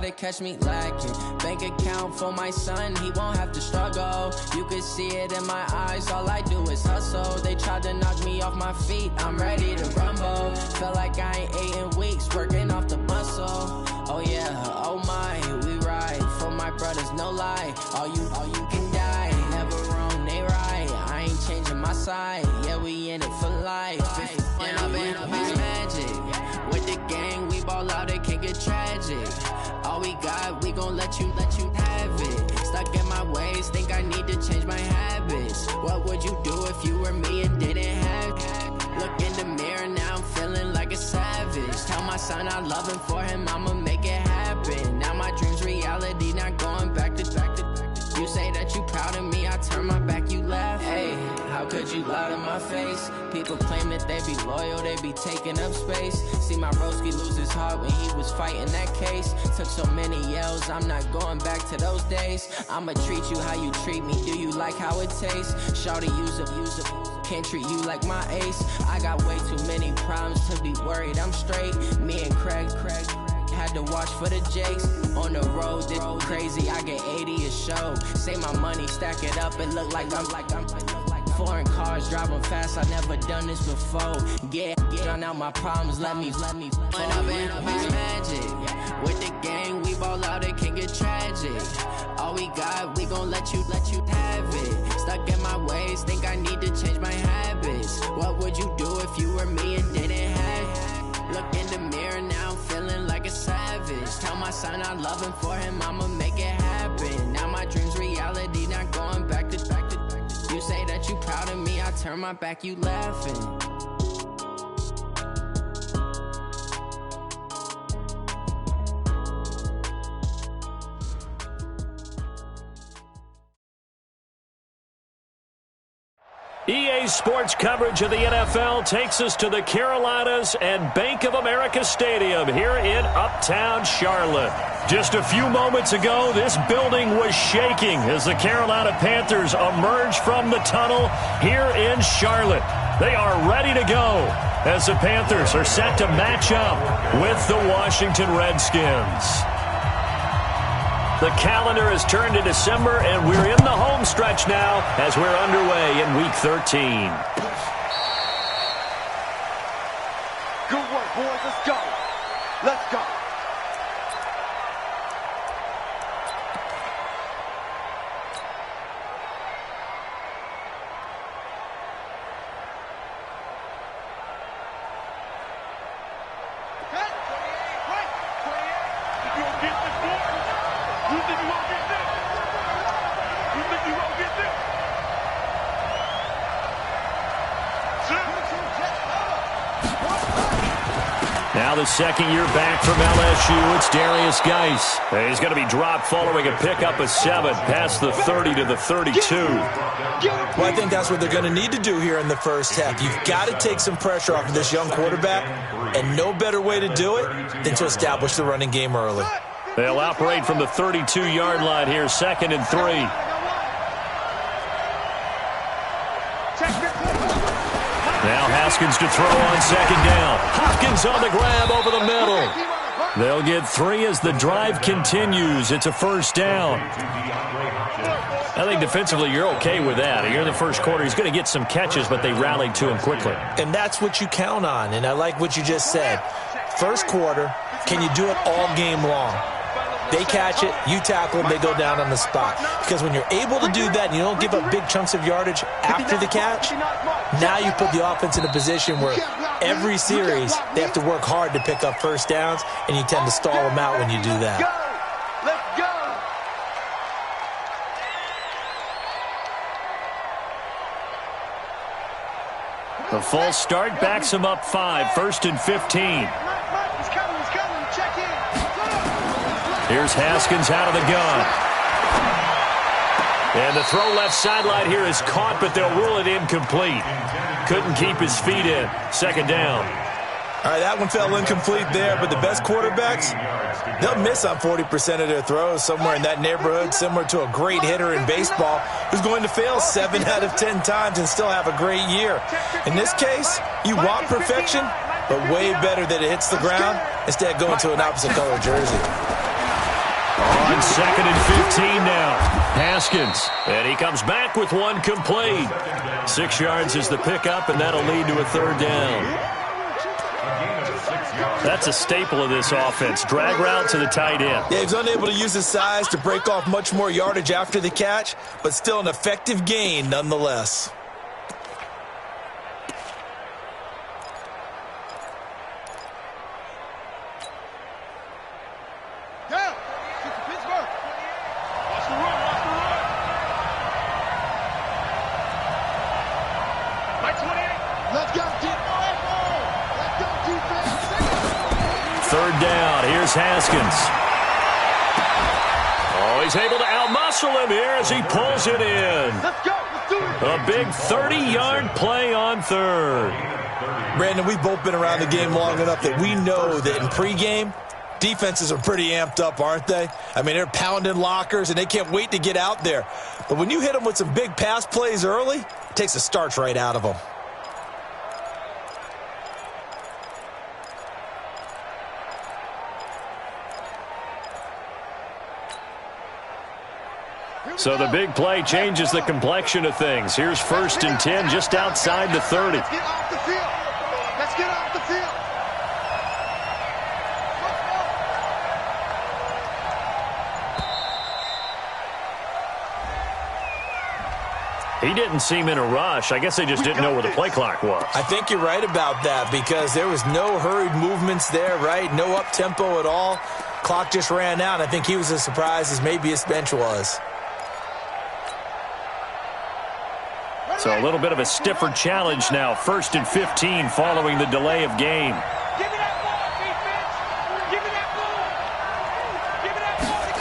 to catch me lacking. Bank account for my son, he won't have to struggle. You can see it in my eyes, all I do is hustle. They tried to knock me off my feet, I'm ready to rumble. Felt like I ain't ate in weeks, working off the muscle. Oh yeah, oh my, we ride for my brothers, no lie. All you can die, never wrong, they right. I ain't changing my side, yeah, we in it for life. And I've been magic. With the gang, we ball out, it can get tragic. All we got, we gon' let you have it. Stuck in my ways, think I need to change my habits. What would you do if you were me and didn't have it? Look in the mirror, now I'm feeling like a savage. Tell my son I love him, for him I'ma make it happen. Now my dream's reality, not going back to. You say that you proud of me, I turn my back, you laugh. Hey, how could you lie to my face? People claim that they be loyal, they be taking up space. See my broski lose his heart when he was fighting that case. Took so many yells, I'm not going back to those days. I'ma treat you how you treat me, do you like how it tastes? Shawty, use up, can't treat you like my ace. I got way too many problems to be worried, I'm straight. Me and Craig had to watch for the Jakes. On the road, this crazy, I get 80 a show. Say my money, stack it up, it look like I'm foreign cars, driving fast, I never done this before. Get on out my problems, let me When I've been magic. With the gang, we ball out, it can get tragic. All we got, we gon' let you have it. Stuck in my ways, think I need to change my habits. What would you do if you were me and didn't have it? Look in the mirror, now I'm feeling like a savage. Tell my son I love him, for him I'ma make it happen. Now my dream's reality, not going back to. You say that you proud of me, I turn my back, you laughing. EA Sports coverage of the NFL takes us to the Carolinas and Bank of America Stadium here in Uptown Charlotte. Just a few moments ago, this building was shaking as the Carolina Panthers emerged from the tunnel here in Charlotte. They are ready to go as the Panthers are set to match up with the Washington Redskins. The calendar has turned to December, and we're in the home stretch now as we're underway in Week 13. Good work, boys. Let's go. Let's go. Now the second year back from LSU, it's Darius Geis. He's going to be dropped following a pickup of 7 past the 30 to the 32. Well, I think that's what they're going to need to do here in the first half. You've got to take some pressure off of this young quarterback, and no better way to do it than to establish the running game early. They'll operate from the 32-yard line here, 2nd and 3. Now Haskins to throw on 2nd down. Hopkins on the grab over the middle. They'll get 3 as the drive continues. It's a first down. I think defensively you're okay with that. Here in the first quarter, he's going to get some catches, but they rallied to him quickly. And that's what you count on, and I like what you just said. First quarter, can you do it all game long? They catch it, you tackle them, they go down on the spot. Because when you're able to do that and you don't give up big chunks of yardage after the catch, now you put the offense in a position where every series they have to work hard to pick up first downs, and you tend to stall them out when you do that. Let's go. The false start backs him up 5, 1st and 15. Here's Haskins out of the gun. And the throw left sideline here is caught, but they'll rule it incomplete. Couldn't keep his feet in. 2nd down. All right, that one fell incomplete there, but the best quarterbacks, they'll miss on 40% of their throws, somewhere in that neighborhood, similar to a great hitter in baseball who's going to fail 7 out of 10 times and still have a great year. In this case, you want perfection, but way better that it hits the ground instead of going to an opposite color jersey. on 2nd and 15 now. Haskins, and he comes back with one complete. 6 yards is the pickup, and that'll lead to a 3rd down. That's a staple of this offense. Drag route to the tight end. Yeah, he's unable to use his size to break off much more yardage after the catch, but still an effective gain nonetheless. Haskins. Oh, he's able to outmuscle him here as he pulls it in. Let's go. Let's do it. A big 30-yard play on 3rd. Brandon, we've both been around the game long enough that we know that in pregame, defenses are pretty amped up, aren't they? I mean, they're pounding lockers, and they can't wait to get out there. But when you hit them with some big pass plays early, it takes the starch right out of them. So the big play changes the complexion of things. Here's 1st and 10 just outside the 30. Let's get off the field. Let's get off the field. He didn't seem in a rush. I guess they just didn't know where the play clock was. I think you're right about that because there was no hurried movements there, right? No up-tempo at all. Clock just ran out. I think he was as surprised as maybe his bench was. So a little bit of a stiffer challenge now. 1st and 15 following the delay of game. Give me that ball, defense. Give me that ball. Give me that ball to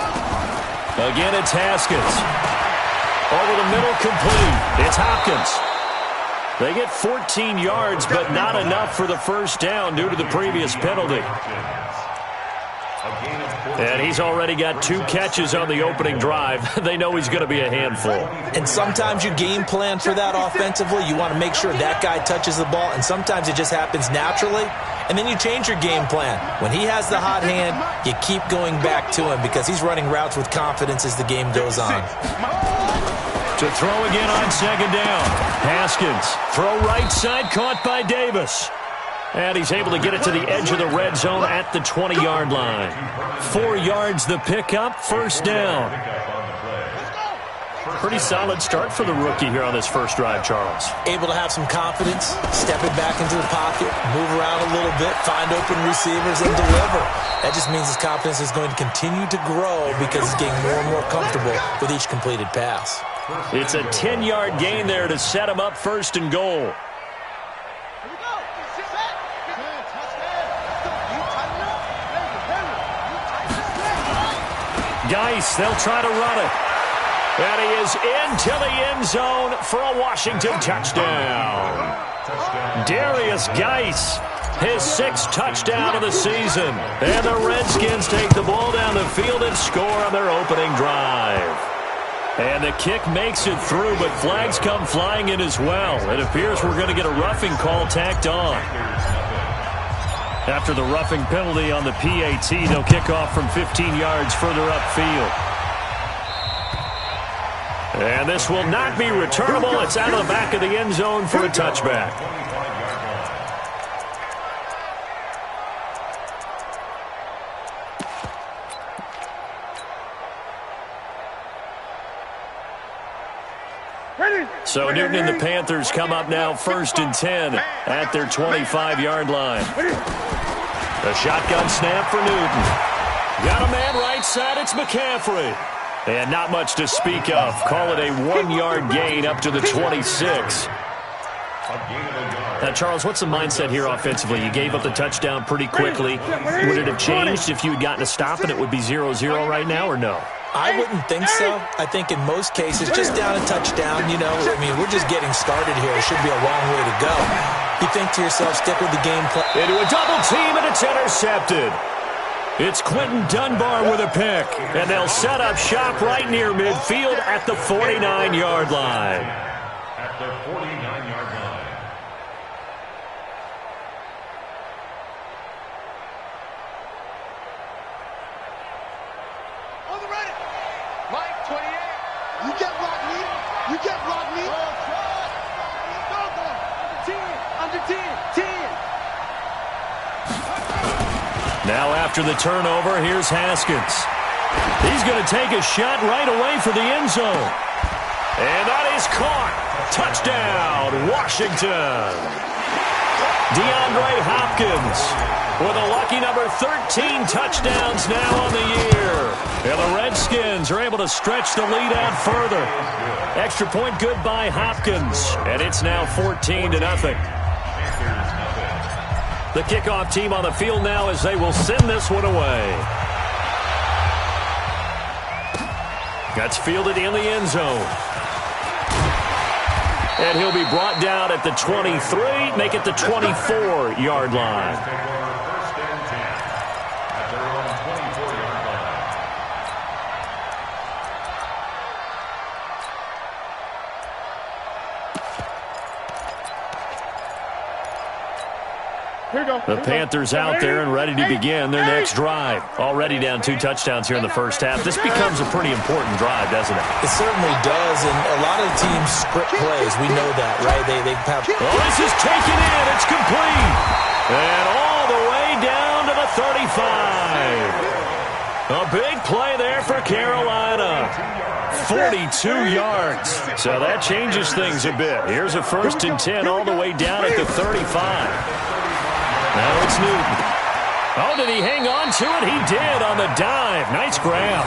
go. Again, it's Haskins. Over the middle, complete. It's Hopkins. They get 14 yards, but not enough for the 1st down due to the previous penalty. And he's already got 2 catches on the opening drive. They know he's going to be a handful. And sometimes you game plan for that offensively. You want to make sure that guy touches the ball, and sometimes it just happens naturally. And then you change your game plan. When he has the hot hand, you keep going back to him because he's running routes with confidence as the game goes on. To throw again on 2nd down. Haskins, throw right side, caught by Davis. And he's able to get it to the edge of the red zone at the 20-yard line. 4 yards the pickup, 1st down. Pretty solid start for the rookie here on this first drive, Charles. Able to have some confidence, stepping back into the pocket, move around a little bit, find open receivers, and deliver. That just means his confidence is going to continue to grow because he's getting more and more comfortable with each completed pass. It's a 10-yard gain there to set him up 1st and goal. Geis, they'll try to run it. And he is into the end zone for a Washington touchdown. Darius Geis, his 6th touchdown of the season. And the Redskins take the ball down the field and score on their opening drive. And the kick makes it through, but flags come flying in as well. It appears we're going to get a roughing call tacked on. After the roughing penalty on the PAT, they'll kick off from 15 yards further upfield. And this will not be returnable. It's out of the back of the end zone for a touchback. So Newton and the Panthers come up now 1st and 10 at their 25-yard line. A shotgun snap for Newton. Got a man right side, it's McCaffrey. And not much to speak of. Call it a 1-yard gain up to the 26. Now, Charles, what's the mindset here offensively? You gave up the touchdown pretty quickly. Would it have changed if you had gotten a stop and it would be 0-0 right now, or no? I wouldn't think so. I think in most cases, just down a touchdown, you know, I mean, we're just getting started here. It should be a long way to go. You think to yourself, stick with the game plan. Into a double team, and it's intercepted. It's Quentin Dunbar with a pick, and they'll set up shop right near midfield at the 49-yard line. At the 49-yard line. On the ready. Mike, 28. You can't block me. You can't block me. Under 10. 10. Now after the turnover, here's Haskins. He's going to take a shot right away for the end zone. And that is caught. Touchdown, Washington. DeAndre Hopkins with a lucky number 13 touchdowns now on the year. And the Redskins are able to stretch the lead out further. Extra point good by Hopkins. And it's now 14-0. The kickoff team on the field now as they will send this one away. That's fielded in the end zone. And he'll be brought down at the 23, make it the 24-yard line. The Panthers out there and ready to begin their next drive. Already down 2 touchdowns here in the first half. This becomes a pretty important drive, doesn't it? It certainly does, and a lot of teams script plays. We know that, right? They have... Oh, this is taken in. It's complete. And all the way down to the 35. A big play there for Carolina. 42 yards. So that changes things a bit. Here's a 1st and 10 all the way down at the 35. Now it's Newton. Oh, did he hang on to it? He did on the dive. Nice grab.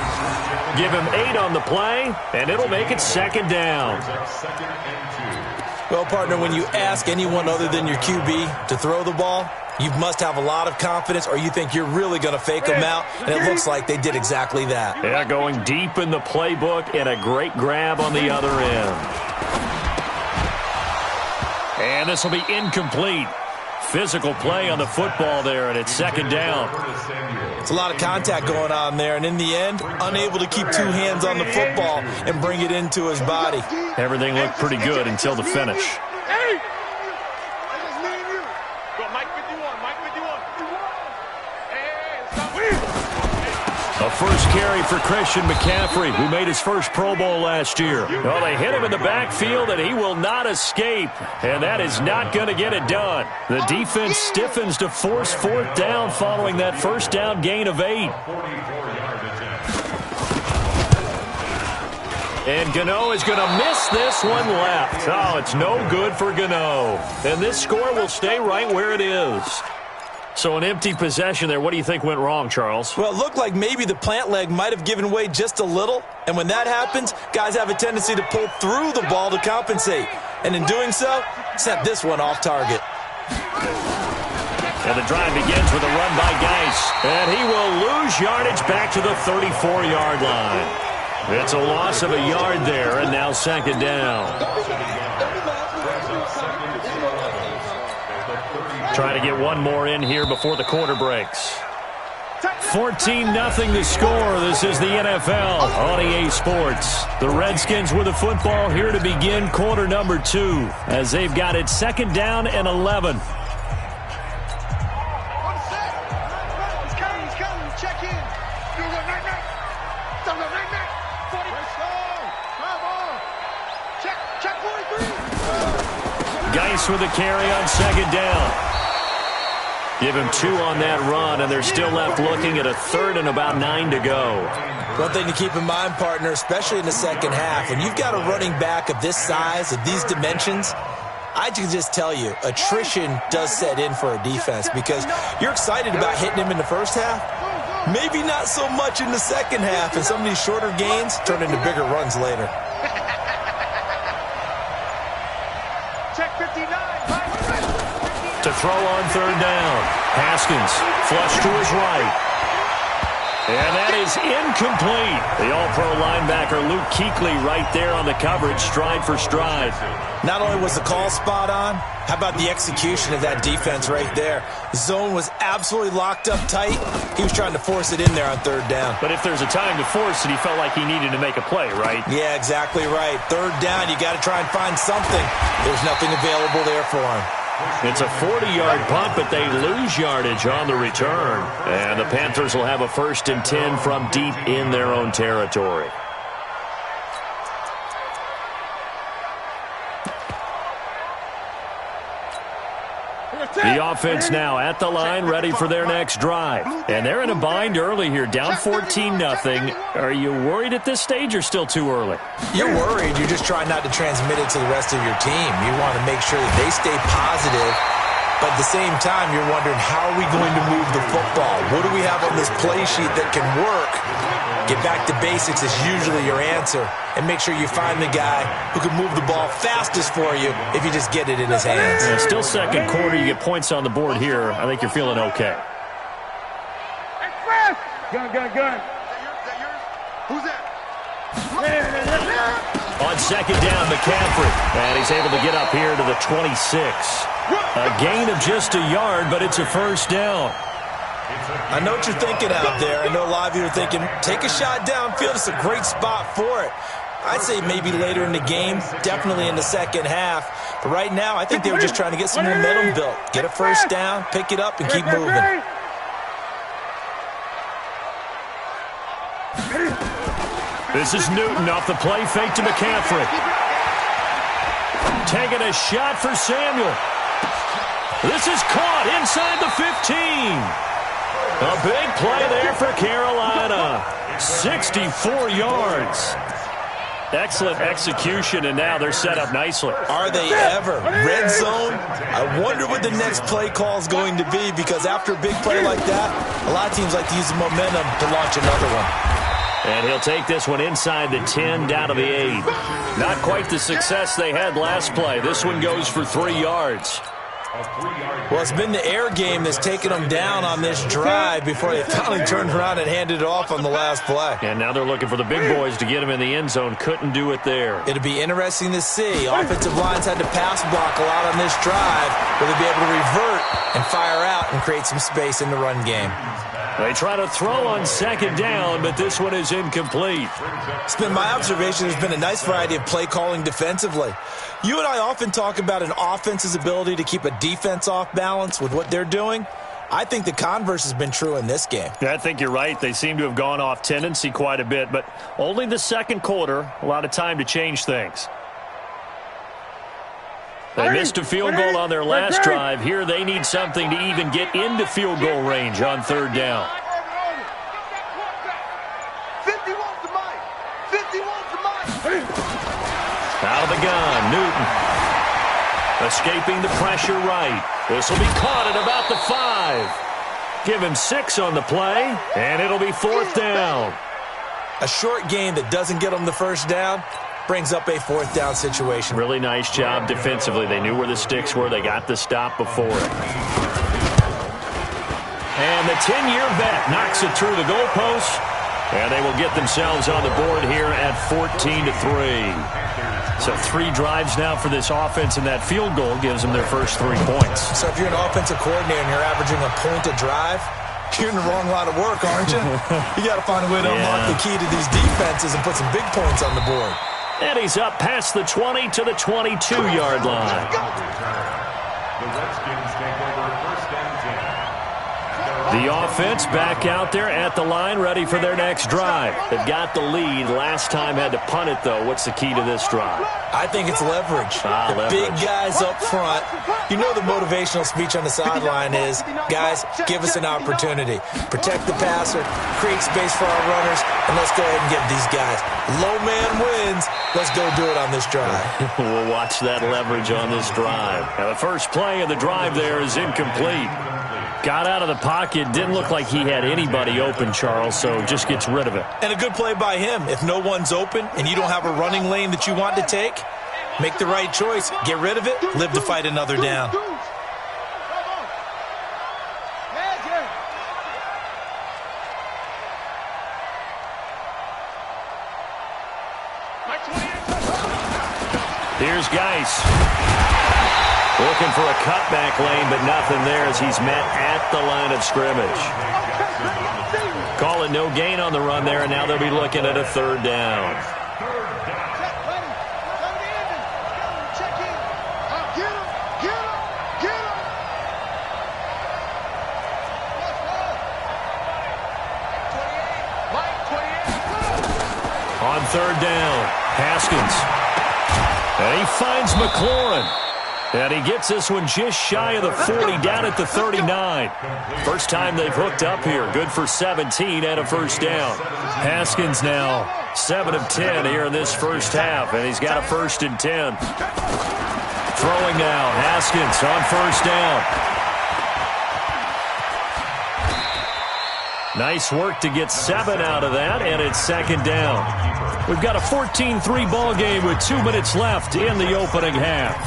Give him 8 on the play, and it'll make it 2nd down. Well, partner, when you ask anyone other than your QB to throw the ball, you must have a lot of confidence, or you think you're really going to fake them out, and it looks like they did exactly that. Yeah, going deep in the playbook and a great grab on the other end. And this will be incomplete. Physical play on the football there, and it's 2nd down. It's a lot of contact going on there, and in the end, unable to keep 2 hands on the football and bring it into his body. Everything looked pretty good until the finish. Hey! Go, Mike 51. Mike 51. Hey, stop. A first carry for Christian McCaffrey, who made his first Pro Bowl last year. Well, they hit him in the backfield, and he will not escape. And that is not going to get it done. The defense stiffens to force 4th down following that first down gain of 8. And Gano is going to miss this one left. Oh, it's no good for Gano. And this score will stay right where it is. So an empty possession there. What do you think went wrong, Charles? Well, it looked like maybe the plant leg might have given way just a little. And when that happens, guys have a tendency to pull through the ball to compensate. And in doing so, sent this one off target. And the drive begins with a run by Geis. And he will lose yardage back to the 34-yard line. It's a loss of a yard there, and now 2nd down. Trying to get one more in here before the quarter breaks. 14-0 the score. This is the NFL on EA Sports. The Redskins with the football here to begin quarter number 2 as they've got it 2nd down and 11. Geis with a carry on 2nd down. Give him 2 on that run, and they're still left looking at a 3rd and about 9 to go. One thing to keep in mind, partner, especially in the second half, when you've got a running back of this size, of these dimensions, I can just tell you, attrition does set in for a defense because you're excited about hitting him in the first half. Maybe not so much in the second half, and some of these shorter gains turn into bigger runs later. Check 59. To throw on 3rd down. Haskins flush to his right. And that is incomplete. The all-pro linebacker Luke Kuechly right there on the coverage, stride for stride. Not only was the call spot on, how about the execution of that defense right there? The zone was absolutely locked up tight. He was trying to force it in there on 3rd down. But if there's a time to force it, he felt like he needed to make a play, right? Yeah, exactly right. 3rd down, you got to try and find something. There's nothing available there for him. It's a 40-yard punt, but they lose yardage on the return. And the Panthers will have a 1st and 10 from deep in their own territory. The offense now at the line, ready for their next drive. And they're in a bind early here, down 14-0. Are you worried at this stage or still too early? You're worried. You're just trying not to transmit it to the rest of your team. You want to make sure that they stay positive. But at the same time, you're wondering, how are we going to move the football? What do we have on this play sheet that can work? Get back to basics is usually your answer. And make sure you find the guy who can move the ball fastest for you if you just get it in his hands. Yeah, still second quarter. You get points on the board here. I think you're feeling okay. Gun. Who's that? On second down, McCaffrey. And he's able to get up here to the 26. A gain of just a yard, but it's a first down. I know what you're thinking out there. I know a lot of you are thinking, take a shot downfield. It's a great spot for it. I'd say maybe later in the game, definitely in the second half. But right now, I think they were just trying to get some momentum built. Get a first down, pick it up, and keep moving. This is Newton off the play fake to McCaffrey. Taking a shot for Samuel. This is caught inside the 15. A big play there for Carolina. 64 yards. Excellent execution, and now they're set up nicely. Are they ever? Red zone? I wonder what the next play call is going to be, because after a big play like that, a lot of teams like to use the momentum to launch another one. And he'll take this one inside the 10, down to the 8. Not quite the success they had last play. This one goes for 3 yards. Well, it's been the air game that's taken them down on this drive before they finally turned around and handed it off on the last play. And now they're looking for the big boys to get him in the end zone. Couldn't do it there. It'll be interesting to see. Offensive lines had to pass block a lot on this drive. Will they be able to revert and fire out and create some space in the run game? They try to throw on second down, but this one is incomplete. It's been my observation there's been a nice variety of play calling defensively. You and I often talk about an offense's ability to keep a defense off balance with what they're doing. I think the converse has been true in this game. Yeah, I think you're right. They seem to have gone off tendency quite a bit, but only the second quarter, a lot of time to change things. They missed a field goal on their last drive. Here they need something to even get into field goal range on third down. 50 wants the mic. 50 wants the mic. Out of the gun, Newton. Escaping the pressure right. This will be caught at about the 5. Give him 6 on the play, and it'll be fourth down. A short game that doesn't get them the first down brings up a fourth down situation. Really nice job defensively. They knew where the sticks were. They got the stop before it. And the 10-year vet knocks it through the goalpost. And they will get themselves on the board here at 14-3. So 3 drives now for this offense, and that field goal gives them their first 3 points. So if you're an offensive coordinator and you're averaging a point a drive, you're in the wrong line of work, aren't you? You got to find a way to unlock the key to these defenses and put some big points on the board. And he's up past the 20 to the 22-yard line. The Redskins take over first and 10. The offense back out there at the line, ready for their next drive. They've got the lead. Last time had to punt it, though. What's the key to this drive? I think it's leverage. The leverage. Big guys up front. You know the motivational speech on the sideline is, guys, give us an opportunity. Protect the passer, create space for our runners, and let's go ahead and get these guys. Low man wins. Let's go do it on this drive. We'll watch that leverage on this drive. Now, the first play of the drive there is incomplete. Got out of the pocket. Didn't look like he had anybody open, Charles, so just gets rid of it. And a good play by him. If no one's open and you don't have a running lane that you want to take, make the right choice. Get rid of it. Live to fight another down. Here's Geis. Looking for a cutback lane, but nothing there as he's met at the line of scrimmage. Call it no gain on the run there, and now they'll be looking at a third down. On third down, Haskins. And he finds McLaurin. And he gets this one just shy of the 40, down at the 39. First time they've hooked up here. Good for 17 and a first down. Haskins now 7 of 10 here in this first half, and he's got a 1st and 10. Throwing now, Haskins on first down. Nice work to get 7 out of that, and it's 2nd down. We've got a 14-3 ball game with 2 minutes left in the opening half.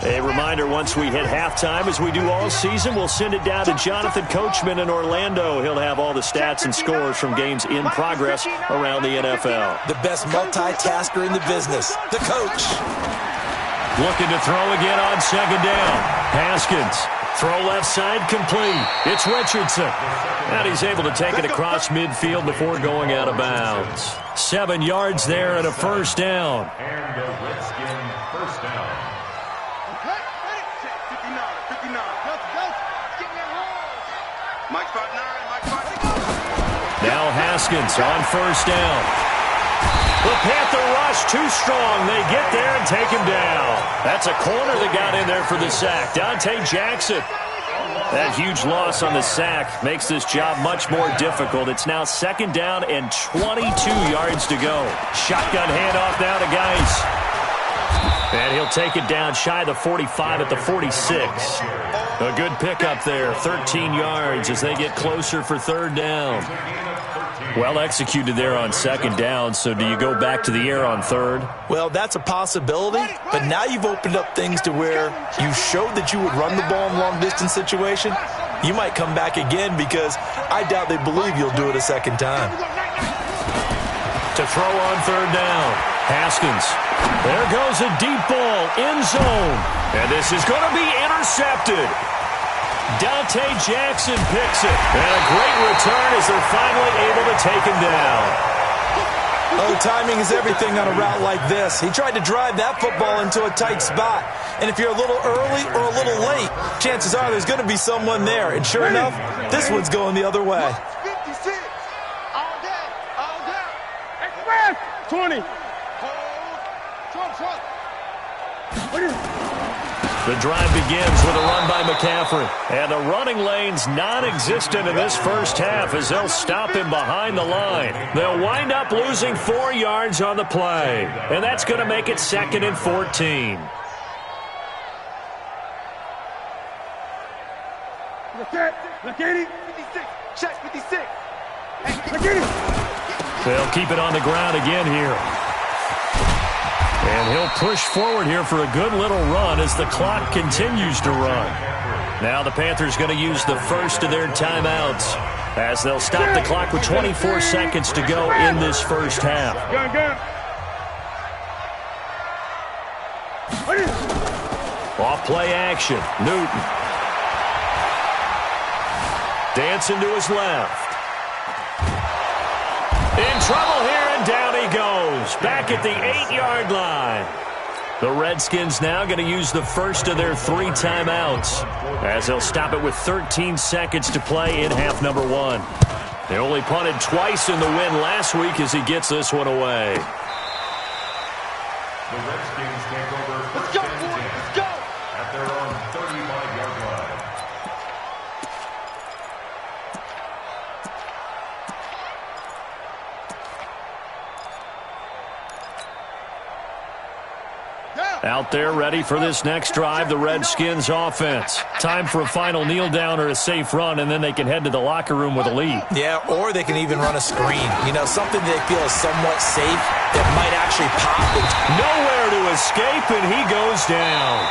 A reminder, once we hit halftime, as we do all season, we'll send it down to Jonathan Coachman in Orlando. He'll have all the stats and scores from games in progress around the NFL. The best multitasker in the business, the coach. Looking to throw again on 2nd down. Haskins, throw left side, complete. It's Richardson. And he's able to take it across midfield before going out of bounds. 7 yards there and a first down. And the Redskin first down. Now Haskins on first down. The Panther rush too strong. They get there and take him down. That's a corner that got in there for the sack. Dante Jackson. That huge loss on the sack makes this job much more difficult. It's now 2nd down and 22 yards to go. Shotgun handoff now to Geis. And he'll take it down shy of the 45 at the 46. A good pickup there, 13 yards as they get closer for 3rd down. Well executed there on 2nd down, so do you go back to the air on 3rd? Well, that's a possibility, but now you've opened up things to where you showed that you would run the ball in long-distance situation. You might come back again because I doubt they believe you'll do it a 2nd time. To throw on 3rd down, Haskins. There goes a deep ball, end zone. And this is going to be intercepted. Dante Jackson picks it. And a great return as they're finally able to take him down. Oh, timing is everything on a route like this. He tried to drive that football into a tight spot. And if you're a little early or a little late, chances are there's going to be someone there. And sure enough, this one's going the other way. 56. All day. All day. Express. 20. The drive begins with a run by McCaffrey. And the running lane's non-existent in this first half as they'll stop him behind the line. They'll wind up losing 4 yards on the play. And that's going to make it 2nd and 14. Look at it. 56. Check 56. Look at it. They'll keep it on the ground again here. And he'll push forward here for a good little run as the clock continues to run. Now the Panthers going to use the first of their timeouts as they'll stop the clock with 24 seconds to go in this first half. Off play action. Newton. Dancing to his left. In trouble here, and down he goes. Back at the 8-yard line. The Redskins now going to use the first of their 3 timeouts as they'll stop it with 13 seconds to play in half number 1. They only punted twice in the win last week as he gets this one away. The Redskins take over Let's first go, and boys. 10 Let's go. at their own 35-yard line. Out there ready for this next drive, the Redskins offense. Time for a final kneel down or a safe run, and then they can head to the locker room with a lead. Yeah, or they can even run a screen. You know, something they feel is somewhat safe that might actually pop. Nowhere to escape, and he goes down.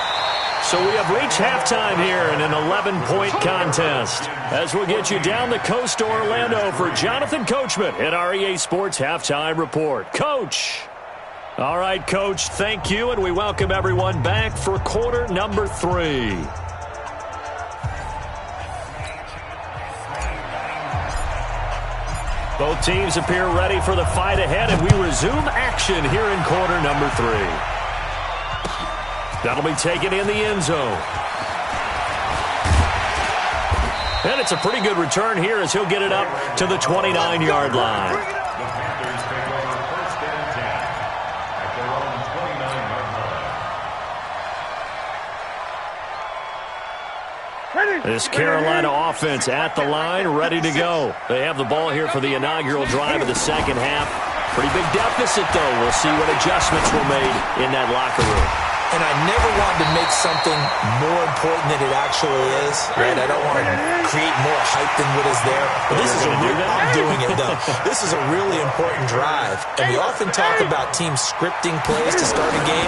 So we have reached halftime here in an 11-point contest. As we'll get you down the coast to Orlando for Jonathan Coachman at our EA Sports Halftime Report. Coach! All right, Coach, thank you, and we welcome everyone back for quarter number 3. Both teams appear ready for the fight ahead, and we resume action here in quarter number 3. That'll be taken in the end zone. And it's a pretty good return here as he'll get it up to the 29-yard line. This Carolina offense at the line, ready to go. They have the ball here for the inaugural drive of the second half. Pretty big deficit, though. We'll see what adjustments were made in that locker room. And I never wanted to make something more important than it actually is, right? I don't want to create more hype than what is there. But this is I'm doing it, though. This is a really important drive. And we often talk about teams scripting plays to start a game.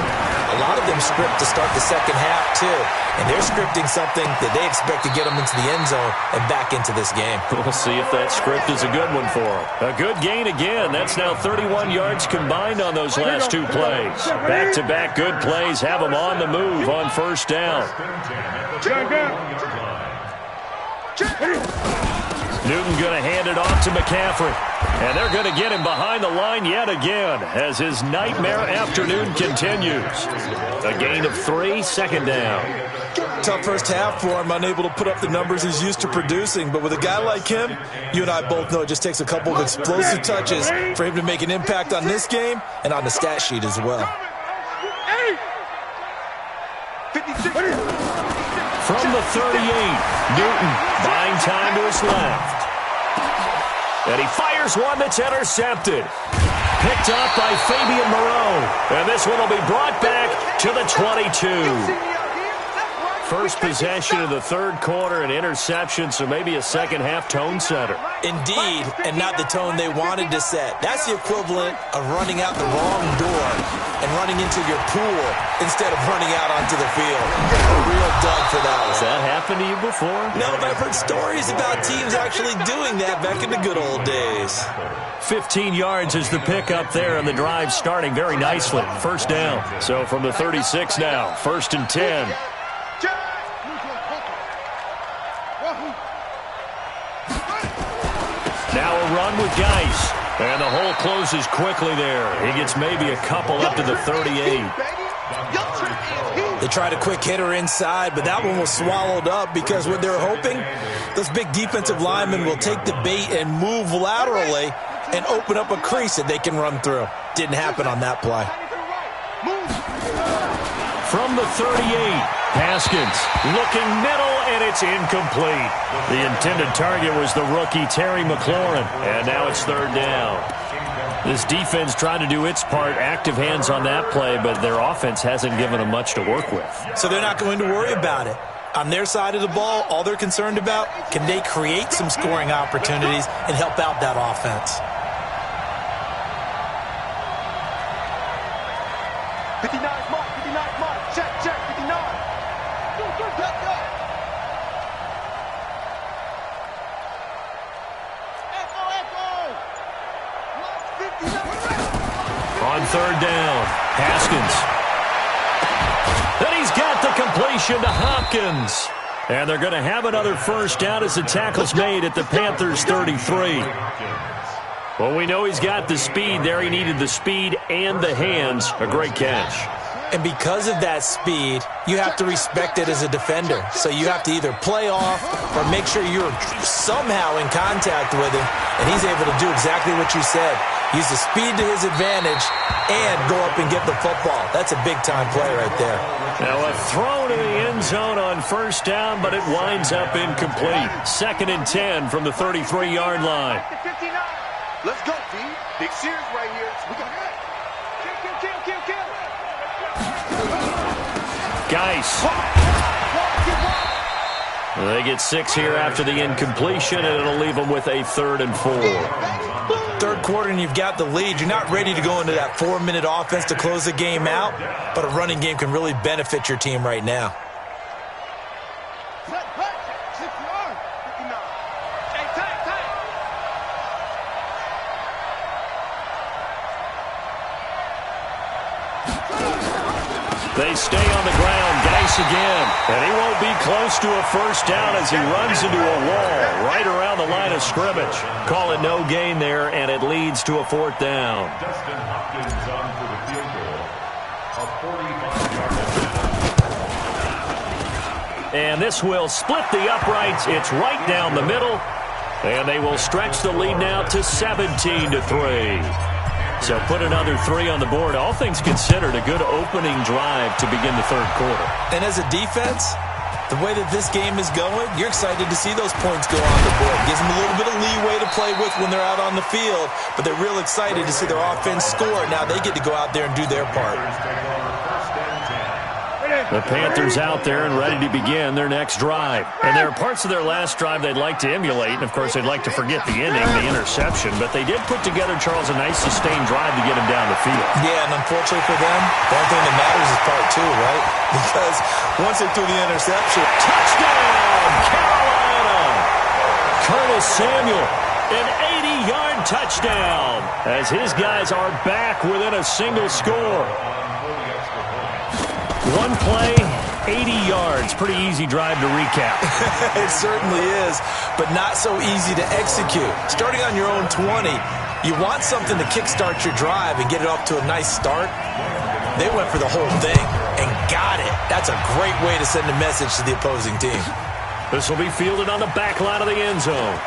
A lot of them script to start the second half, too. And they're scripting something that they expect to get them into the end zone and back into this game. We'll see if that script is a good one for them. A good gain again. That's now 31 yards combined on those last two plays. Back-to-back good plays have them on the move on first down. Newton going to hand it off to McCaffrey. And they're going to get him behind the line yet again as his nightmare afternoon continues. A gain of 3, second down. Tough first half for him, unable to put up the numbers he's used to producing. But with a guy like him, you and I both know it just takes a couple of explosive touches for him to make an impact on this game and on the stat sheet as well. From the 38, Newton buying time to his left. And he fires one that's intercepted. Picked up by Fabian Moreau. And this one will be brought back to the 22. First possession of the third quarter, an interception, so maybe a second-half tone setter. Indeed, and not the tone they wanted to set. That's the equivalent of running out the wrong door and running into your pool instead of running out onto the field. A real dud for that one. Has that happened to you before? No, but I've heard stories about teams actually doing that back in the good old days. 15 yards is the pickup there, and the drive starting very nicely. First down. So from the 36 now, 1st and 10. Now a run with Geis. And the hole closes quickly there. He gets maybe a couple up to the 38. They tried a quick hitter inside, but that one was swallowed up because what they're hoping, those big defensive linemen will take the bait and move laterally and open up a crease that they can run through. Didn't happen on that play. From the 38, Haskins looking middle, and it's incomplete. The intended target was the rookie Terry McLaurin, and now it's third down. This defense tried to do its part, active hands on that play, but their offense hasn't given them much to work with. So they're not going to worry about it. On their side of the ball, all they're concerned about, can they create some scoring opportunities and help out that offense? 59 mark, 59 mark. Check, 59. On third down, Haskins. Then he's got the completion to Hopkins. And they're going to have another first down as the tackle's made at the Panthers' 33. Well, we know he's got the speed there. He needed the speed and the hands. A great catch. And because of that speed, you have to respect it as a defender. So you have to either play off or make sure you're somehow in contact with him. And he's able to do exactly what you said. Use the speed to his advantage and go up and get the football. That's a big-time play right there. Now a throw to the end zone on first down, but it winds up incomplete. 2nd and 10 from the 33-yard line. Let's go, D. Big series right here. We got it. Kill. Geis. They get 6 here after the incompletion, and it'll leave them with a 3rd and 4. Third quarter and you've got the lead. You're not ready to go into that 4-minute offense to close the game out, but a running game can really benefit your team right now. They stay on the ground. Geis again. And he won't be close to a first down as he runs into a wall right around the line of scrimmage. Call it no gain there, and it leads to a 4th down. Dustin Hopkins on for the field goal. A 45-yard. And this will split the uprights. It's right down the middle. And they will stretch the lead now to 17-3. So put another 3 on the board. All things considered, a good opening drive to begin the third quarter. And as a defense, the way that this game is going, you're excited to see those points go on the board. Gives them a little bit of leeway to play with when they're out on the field, but they're real excited to see their offense score. Now they get to go out there and do their part. The Panthers out there and ready to begin their next drive. And there are parts of their last drive they'd like to emulate, and of course they'd like to forget the ending, the interception, but they did put together, Charles, a nice sustained drive to get him down the field. Yeah, and unfortunately for them, the only thing that matters is part two, right? Because once they threw the interception, touchdown, Carolina! Curtis Samuel, an 80-yard touchdown, as his guys are back within a single score. One play, 80 yards. Pretty easy drive to recap. It certainly is, but not so easy to execute. Starting on your own 20, you want something to kickstart your drive and get it off to a nice start. They went for the whole thing and got it. That's a great way to send a message to the opposing team. This will be fielded on the back line of the end zone.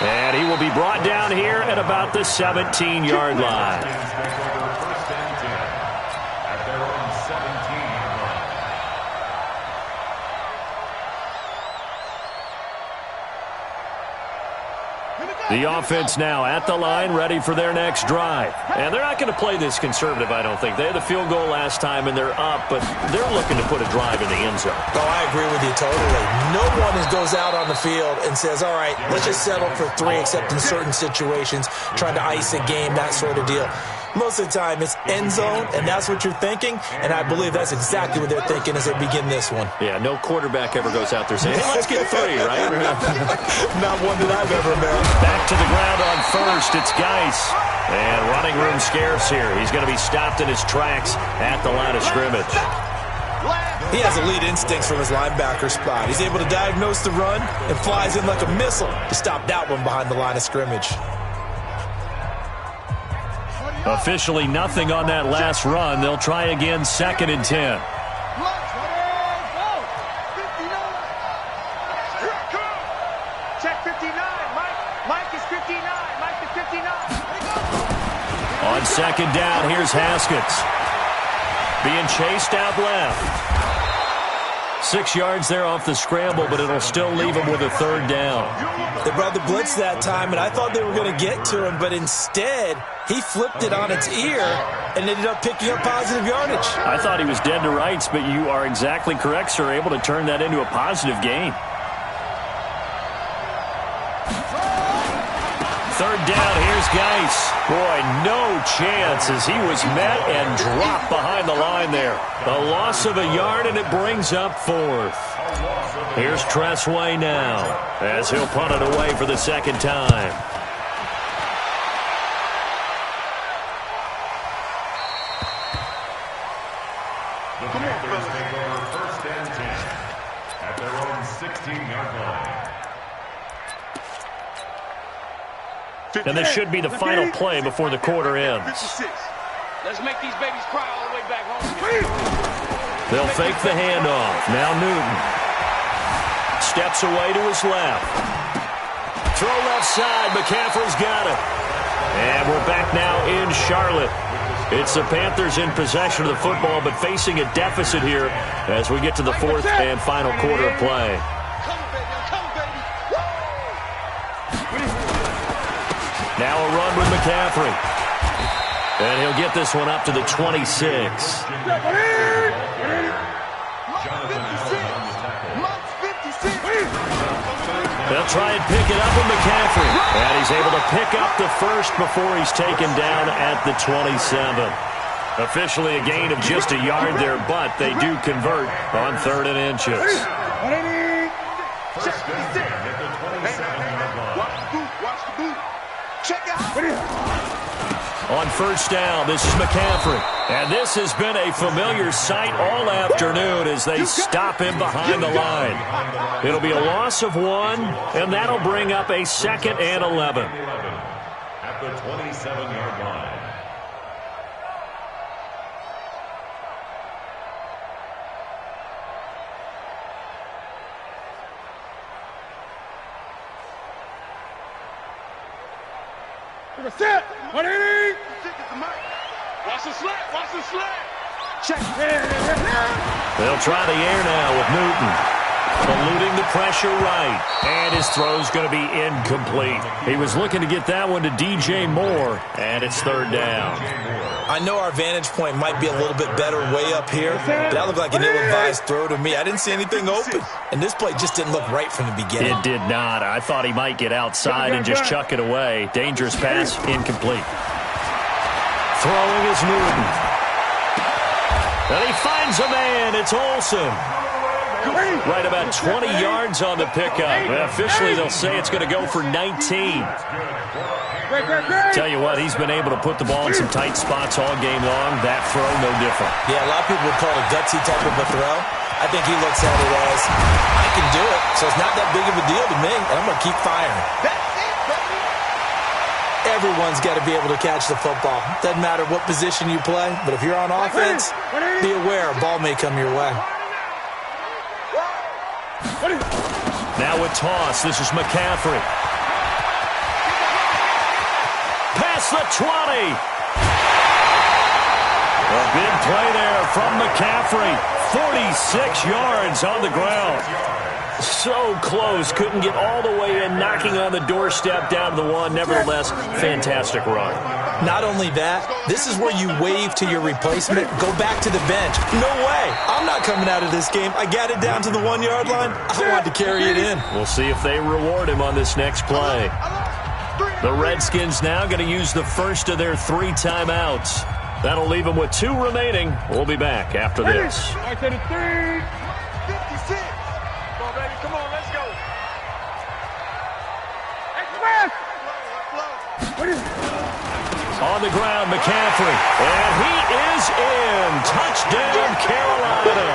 And he will be brought down here at about the 17-yard line. The offense now at the line, ready for their next drive. And they're not going to play this conservative, I don't think. They had the field goal last time, and they're up, but they're looking to put a drive in the end zone. Oh, I agree with you totally. No one goes out on the field and says, all right, let's just settle for 3, except in certain situations, trying to ice a game, that sort of deal. Most of the time, it's end zone, and that's what you're thinking, and I believe that's exactly what they're thinking as they begin this one. Yeah, no quarterback ever goes out there saying, hey, let's get 3, right? Not one that I've ever met. Back to the ground on first, it's Geis. And running room scarce here. He's going to be stopped in his tracks at the line of scrimmage. He has elite instincts from his linebacker spot. He's able to diagnose the run and flies in like a missile to stop that one behind the line of scrimmage. Officially nothing on that last run. They'll try again, 2nd and 10. Check 59. Mike is 59. Mike is 59. On 2nd down, here's Haskins. Being chased out left. 6 yards there off the scramble, but it'll still leave him with a 3rd down. They brought the blitz that time, and I thought they were going to get to him, but instead, he flipped it on its ear and ended up picking up positive yardage. I thought he was dead to rights, but you are exactly correct, sir, able to turn that into a positive gain. 3rd down, here's Geis. Boy, no chance as he was met and dropped behind the line there. A loss of a yard, and it brings up 4th. Here's Tressway now as he'll punt it away for the 2nd time. The Panthers take over 1st and 10 at their own 16-yard line. And this should be the final play before the quarter ends. Let's make these babies cry all the way back home. They'll fake the handoff. Now Newton steps away to his left. Throw left side. McCaffrey's got it. And we're back now in Charlotte. It's the Panthers in possession of the football, but facing a deficit here as we get to the 4th and final quarter of play. Now a run with McCaffrey. And he'll get this one up to the 26. They'll try and pick it up with McCaffrey. And he's able to pick up the 1st before he's taken down at the 27. Officially a gain of just a yard there, but they do convert on 3rd and inches. On 1st down, this is McCaffrey. And this has been a familiar sight all afternoon as they stop him behind the line. It'll be a loss of 1, and that'll bring up a 2nd and 11. At the 27-yard line. Set. 180. Watch the slant. Watch the slant. Check. They'll try the air now with Newton. Eluding the pressure right. And his throw's going to be incomplete. He was looking to get that one to DJ Moore, and it's third down. I know our vantage point might be a little bit better way up here, but that looked like an ill-advised throw to me. I didn't see anything open, and this play just didn't look right from the beginning. It did not. I thought he might get outside and just chuck it away. Dangerous pass, incomplete. Throwing is Newton. And he finds a man. It's Olsen. Right about 20 yards on the pickup. Well, officially, they'll say it's going to go for 19. Tell you what, he's been able to put the ball in some tight spots all game long. That throw, no different. Yeah, a lot of people would call it a gutsy type of a throw. I think he looks at it as, I can do it, so it's not that big of a deal to me, and I'm going to keep firing. Everyone's got to be able to catch the football. Doesn't matter what position you play, but if you're on offense, be aware a ball may come your way. Now with toss, this is McCaffrey. Past the 20. A big play there from McCaffrey. 46 yards on the ground. So close, couldn't get all the way in, knocking on the doorstep down to the one. Nevertheless, fantastic run. Not only that, this is where you wave to your replacement, go back to the bench. No way. I'm not coming out of this game. I got it down to the 1 yard line. I want to carry it in. We'll see if they reward him on this next play. The Redskins now going to use the first of their 3 timeouts. That'll leave them with 2 remaining. We'll be back after this. On the ground, McCaffrey. And he is in. Touchdown, Carolina.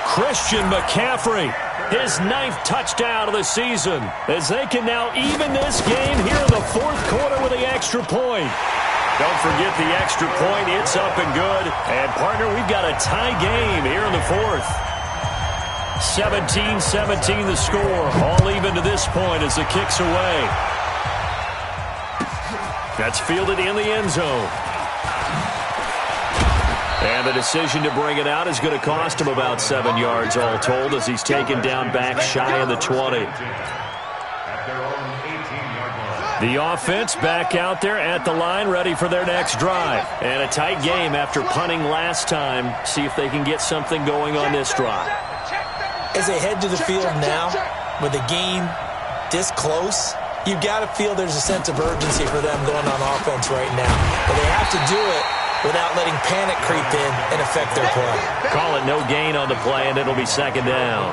Christian McCaffrey, his 9th touchdown of the season, as they can now even this game here in the 4th quarter with the extra point. Don't forget the extra point. It's up and good. And, partner, we've got a tie game here in the 4th. 17-17 the score. All even to this point as the kick's away. That's fielded in the end zone. And the decision to bring it out is going to cost him about 7 yards all told as he's taken down back shy of the 20. The offense back out there at the line ready for their next drive. And a tight game after punting last time. See if they can get something going on this drive. As they head to the field now, with the game this close, you've got to feel there's a sense of urgency for them going on offense right now. But they have to do it without letting panic creep in and affect their play. Call it no gain on the play, and it'll be second down.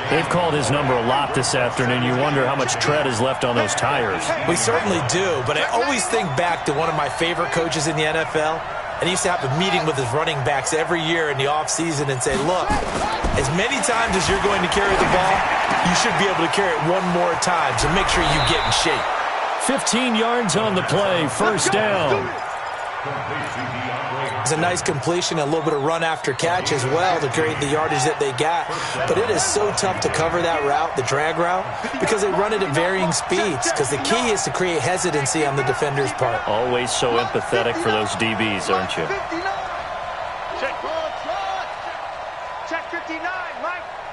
They've called his number a lot this afternoon. You wonder how much tread is left on those tires. We certainly do, but I always think back to one of my favorite coaches in the NFL. And he used to have a meeting with his running backs every year in the offseason and say, look, as many times as you're going to carry the ball, you should be able to carry it one more time, so make sure you get in shape. 15 yards on the play, first down. It's a nice completion, a little bit of run after catch as well to create the yardage that they got. But it is so tough to cover that route, the drag route, because they run it at varying speeds, because the key is to create hesitancy on the defender's part. Always so empathetic for those DBs, aren't you? Check 59.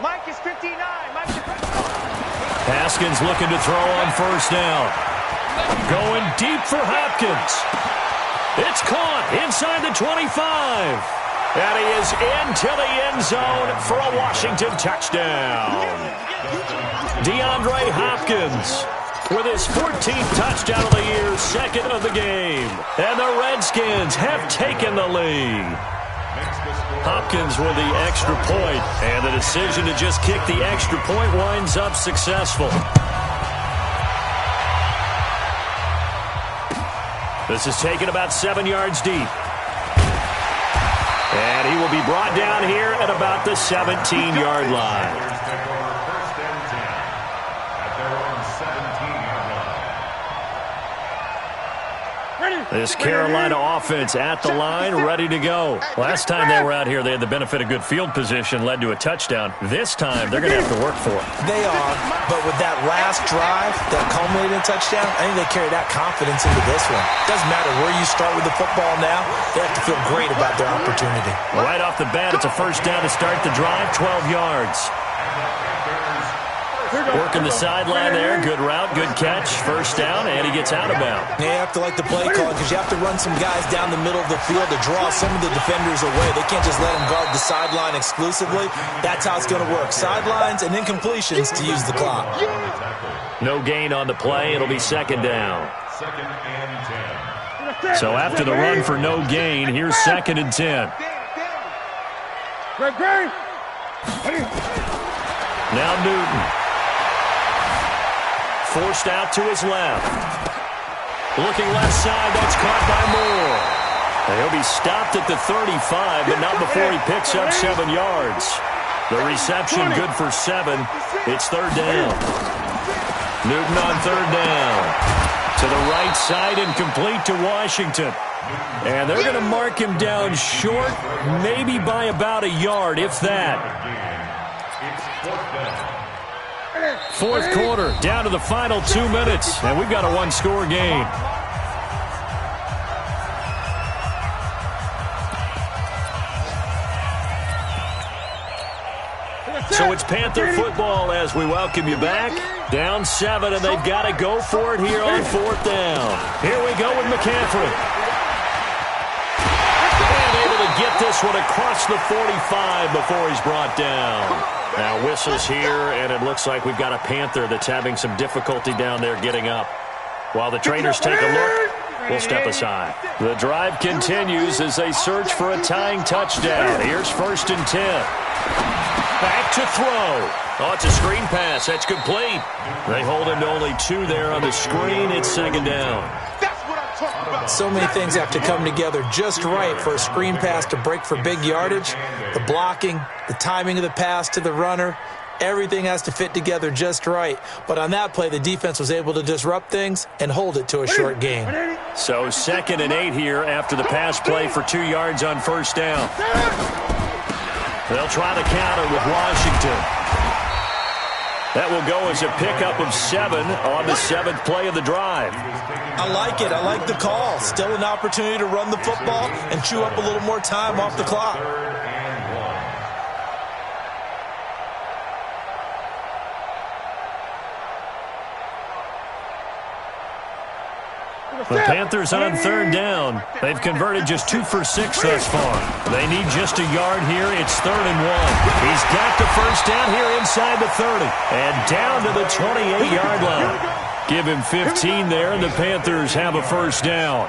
Mike is 59. Haskins looking to throw on first down. Going deep for Hopkins. It's caught inside the 25. And he is into the end zone for a Washington touchdown. DeAndre Hopkins with his 14th touchdown of the year, 2nd of the game. And the Redskins have taken the lead. Hopkins with the extra point, and the decision to just kick the extra point winds up successful. This is taken about 7 yards deep. And he will be brought down here at about the 17-yard line. This Carolina offense at the line, ready to go. Last time they were out here, they had the benefit of good field position, led to a touchdown. This time, they're going to have to work for it. They are, but with that last drive that culminated in a touchdown, I think they carry that confidence into this one. Doesn't matter where you start with the football now, they have to feel great about their opportunity. Right off the bat, it's a first down to start the drive, 12 yards. Working the sideline there. Good route, good catch. First down, and he gets out of bounds. You have to like the play call because you have to run some guys down the middle of the field to draw some of the defenders away. They can't just let them guard the sideline exclusively. That's how it's going to work. Sidelines and incompletions to use the clock. No gain on the play. It'll be second down. Second and 10. So after the run for no gain, here's second and 10. Now Newton. Forced out to his left. Looking left side, that's caught by Moore. And he'll be stopped at the 35, but not before he picks up 7 yards. The reception good for 7. It's third down. Newton on third down. To the right side and complete to Washington. And they're going to mark him down short, maybe by about a yard, if that. It's fourth down. Fourth quarter, down to the final 2 minutes, and we've got a one-score game. So it's Panther football as we welcome you back. Down 7, and they've got to go for it here on fourth down. Here we go with McCaffrey. And able to get this one across the 45 before he's brought down. Now whistles here, and it looks like we've got a Panther that's having some difficulty down there getting up. While the trainers take a look, we'll step aside. The drive continues as they search for a tying touchdown. Here's first and 10. Back to throw. Oh, it's a screen pass. That's complete. They hold him to only 2 there on the screen. It's second down. So many things have to come together just right for a screen pass to break for big yardage. The blocking, the timing of the pass to the runner, everything has to fit together just right. But on that play, the defense was able to disrupt things and hold it to a short game. So second and 8 here after the pass play for 2 yards on first down. They'll try the counter with Washington. That will go as a pickup of 7 on the 7th play of the drive. I like it. I like the call. Still an opportunity to run the football and chew up a little more time off the clock. The Panthers on third down. They've converted just 2 for 6 thus far. They need just a yard here. It's third and 1. He's got the first down here inside the 30 and down to the 28-yard line. Give him 15 there, and the Panthers have a first down.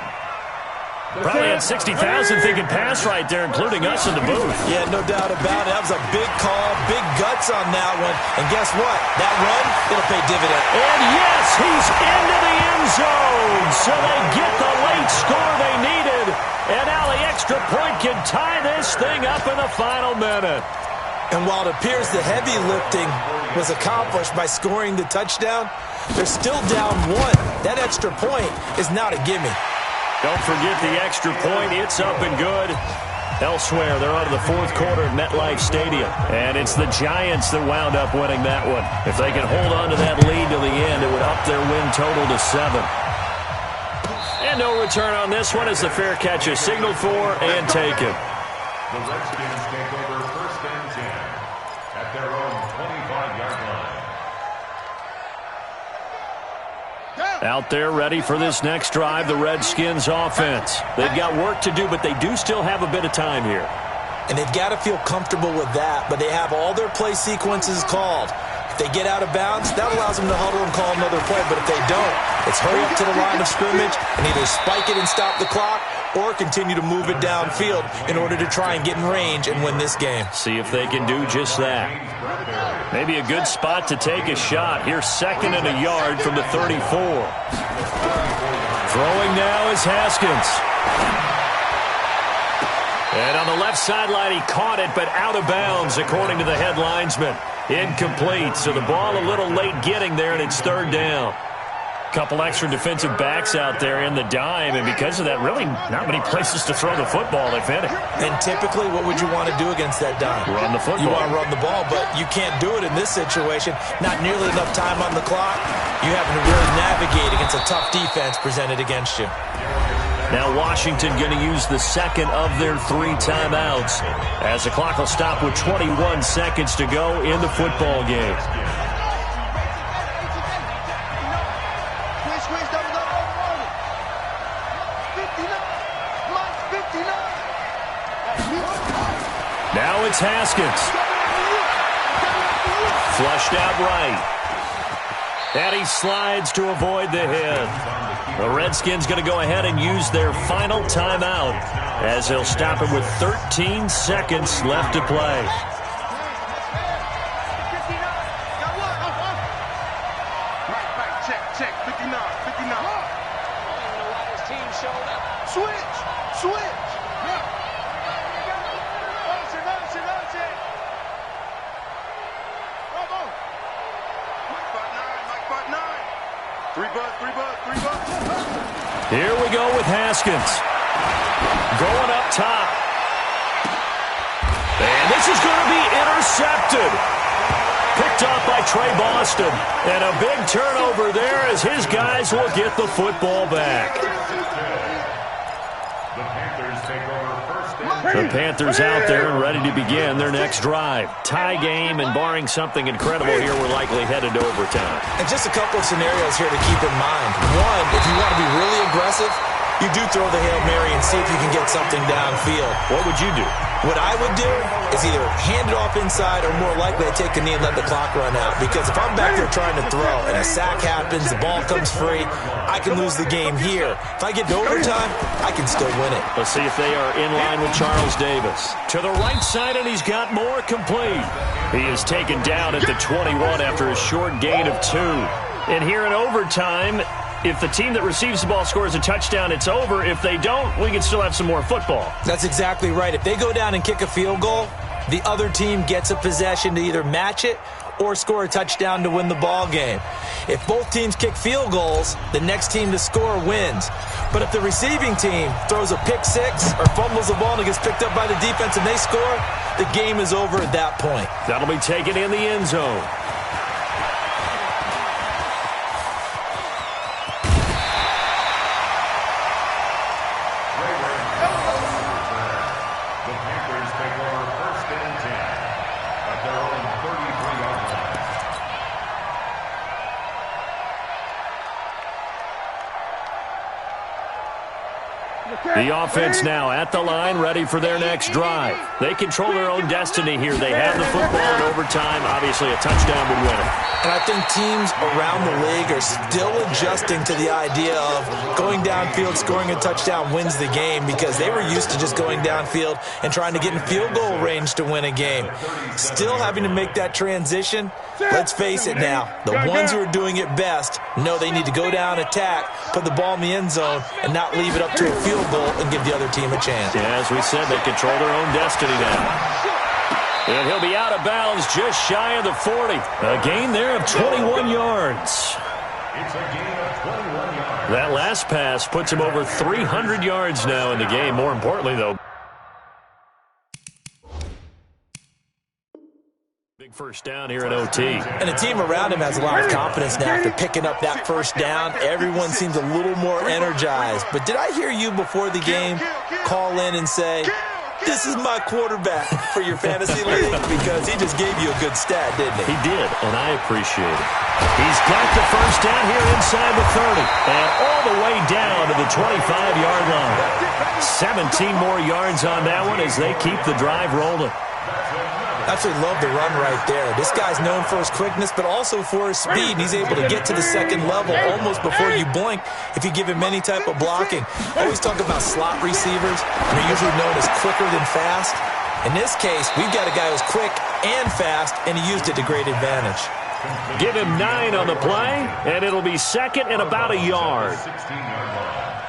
Probably had 60,000 thinking pass right there, including us in the booth. Yeah, no doubt about it. That was a big call, big guts on that one. And guess what? That run, it'll pay dividends. And yes, he's into the end zone. So they get the late score they needed. And now the extra point can tie this thing up in the final minute. And while it appears the heavy lifting was accomplished by scoring the touchdown, they're still down 1. That extra point is not a gimme. Don't forget the extra point. It's up and good. Elsewhere, they're on to the fourth quarter of MetLife Stadium. And it's the Giants that wound up winning that one. If they can hold on to that lead to the end, it would up their win total to 7. And no return on this one as the fair catch is signaled for and taken. The Redskins take over first and 10 at their own 25-yard line. Out there ready for this next drive, the Redskins offense. They've got work to do, but they do still have a bit of time here. And they've got to feel comfortable with that, but they have all their play sequences called. If they get out of bounds, that allows them to huddle and call another play, but if they don't, it's hurry up to the line of scrimmage and either spike it and stop the clock or continue to move it downfield in order to try and get in range and win this game. See if they can do just that. Maybe a good spot to take a shot. Here's second and a yard from the 34. Throwing now is Haskins. And on the left sideline, he caught it, but out of bounds, according to the head linesman. Incomplete, so the ball a little late getting there, and it's third down. Couple extra defensive backs out there in the dime, and because of that, really not many places to throw the football, if any. And typically, what would you want to do against that dime? Run the football. You want to run the ball, but you can't do it in this situation. Not nearly enough time on the clock. You having to really navigate against a tough defense presented against you. Now Washington going to use the second of their 3 timeouts as the clock will stop with 21 seconds to go in the football game. Now it's Haskins. Flushed out right. And he slides to avoid the hit. The Redskins going to go ahead and use their final timeout as they'll stop it with 13 seconds left to play. Check, 59. Switch. Three buzz. Here we go with Haskins. Going up top. And this is going to be intercepted. Picked off by Trey Boston. And a big turnover there as his guys will get the football back. The Panthers out there and ready to begin their next drive. Tie game, and barring something incredible here, we're likely headed to overtime. And just a couple of scenarios here to keep in mind. One, if you want to be really aggressive, you do throw the Hail Mary and see if you can get something downfield. What would you do? What I would do is either hand it off inside or more likely I take a knee and let the clock run out. Because if I'm back there trying to throw and a sack happens, the ball comes free, I can lose the game here. If I get to overtime, I can still win it. Let's see if they are in line with Charles Davis. To the right side, and he's got more complete. He is taken down at the 21 after a short gain of 2. And here in overtime, if the team that receives the ball scores a touchdown, it's over. If they don't, we can still have some more football. That's exactly right. If they go down and kick a field goal, the other team gets a possession to either match it or score a touchdown to win the ball game. If both teams kick field goals, the next team to score wins. But if the receiving team throws a pick six or fumbles the ball and it gets picked up by the defense and they score, the game is over at that point. That'll be taken in the end zone. The offense now at the line, ready for their next drive. They control their own destiny here. They have the football in overtime. Obviously, a touchdown would win it. And I think teams around the league are still adjusting to the idea of going downfield, scoring a touchdown wins the game, because they were used to just going downfield and trying to get in field goal range to win a game. Still having to make that transition. Let's face it now, the ones who are doing it best know they need to go down, attack, put the ball in the end zone, and not leave it up to a field goal and give the other team a chance. Yeah, as we said, they control their own destiny now. And he'll be out of bounds just shy of the 40. A gain there of 21 yards. It's a gain of 21 yards. That last pass puts him over 300 yards now in the game. More importantly, though, big first down here at OT. And the team around him has a lot of confidence now after picking up that first down. Everyone seems a little more energized. But did I hear you before the game call in and say, this is my quarterback for your fantasy league? Because he just gave you a good stat, didn't he? He did, and I appreciate it. He's got the first down here inside the 30. And all the way down to the 25-yard line. 17 more yards on that one as they keep the drive rolling. Absolutely love the run right there. This guy's known for his quickness, but also for his speed. And he's able to get to the second level almost before you blink if you give him any type of blocking. I always talk about slot receivers. They're usually known as quicker than fast. In this case, we've got a guy who's quick and fast, and he used it to great advantage. Give him 9 on the play, and it'll be second and about a yard.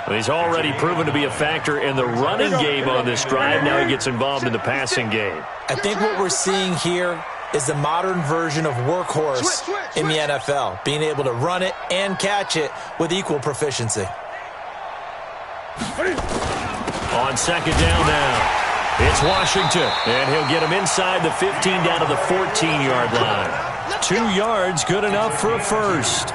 He's already proven to be a factor in the running game on this drive. Now he gets involved in the passing game. I think what we're seeing here is the modern version of workhorse in the NFL, being able to run it and catch it with equal proficiency. On second down now, it's Washington, and he'll get him inside the 15 down to the 14-yard line. 2 yards, good enough for a first.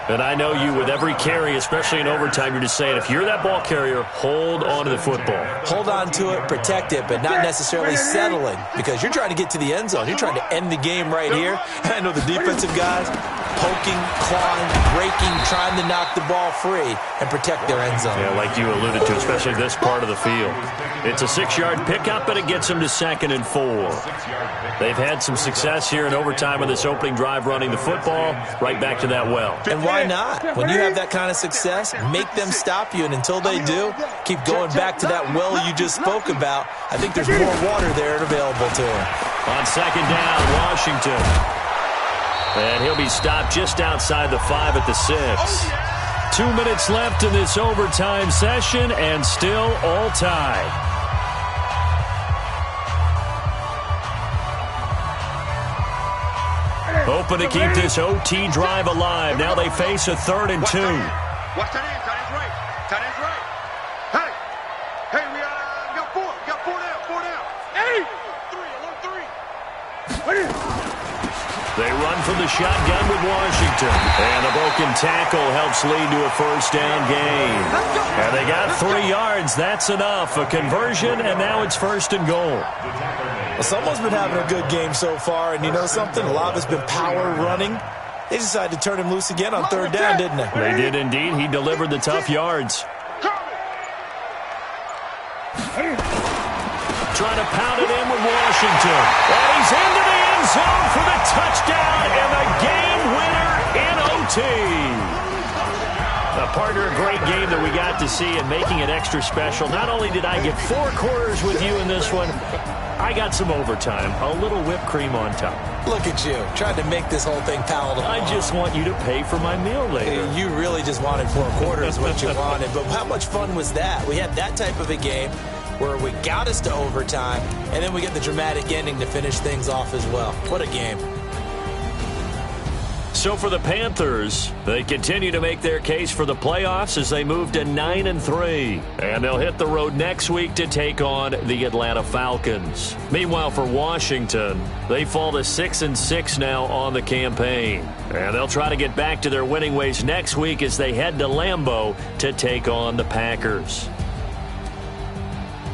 And I know you, with every carry, especially in overtime, you're just saying, if you're that ball carrier, hold on to the football. Hold on to it, protect it, but not necessarily settling, because you're trying to get to the end zone. You're trying to end the game right here. And I know the defensive guys poking, clawing, breaking, trying to knock the ball free and protect their end zone. Yeah, like you alluded to, especially this part of the field. It's a 6-yard pickup, and it gets them to 2nd and 4. They've had some success here in overtime on this opening drive running the football. Right back to that well. And why not? When you have that kind of success, make them stop you, and until they do, keep going back to that well you just spoke about. I think there's more water there and available to them. On second down, Washington. And he'll be stopped just outside the 5 at the 6. 2 minutes left in this overtime session, and still all tied. Hoping to keep this OT drive alive. Now they face a 3rd and 2. Watch that end. Tight end's right. Tight end's right. Hey, we got 4. We got 4 down. 4 down. Hey! 3. Alert 3. They run from the shotgun with Washington. And a broken tackle helps lead to a first down gain. And they got 3 yards. That's enough. A conversion, and now it's 1st and goal. Well, someone's been having a good game so far, and you know something? A lot of it's been power running. They decided to turn him loose again on 3rd down, didn't they? They did indeed. He delivered the tough yards. Trying to pound it in with Washington. And he's into the end zone for the touchdown and the game winner in OT. Partner, a great game that we got to see and making it extra special. Not only did I get 4 quarters with you in this one, I got some overtime, a little whipped cream on top. Look at you, trying to make this whole thing palatable. I just want you to pay for my meal later. You really just wanted 4 quarters, what you wanted. But how much fun was that? We had that type of a game where we got us to overtime, and then we get the dramatic ending to finish things off as well. What a game. So for the Panthers, they continue to make their case for the playoffs as they move to 9-3. And they'll hit the road next week to take on the Atlanta Falcons. Meanwhile, for Washington, they fall to 6-6 now on the campaign. And they'll try to get back to their winning ways next week as they head to Lambeau to take on the Packers.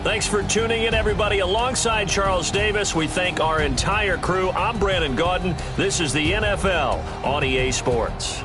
Thanks for tuning in, everybody. Alongside Charles Davis, we thank our entire crew. I'm Brandon Gaudin. This is the NFL on EA Sports.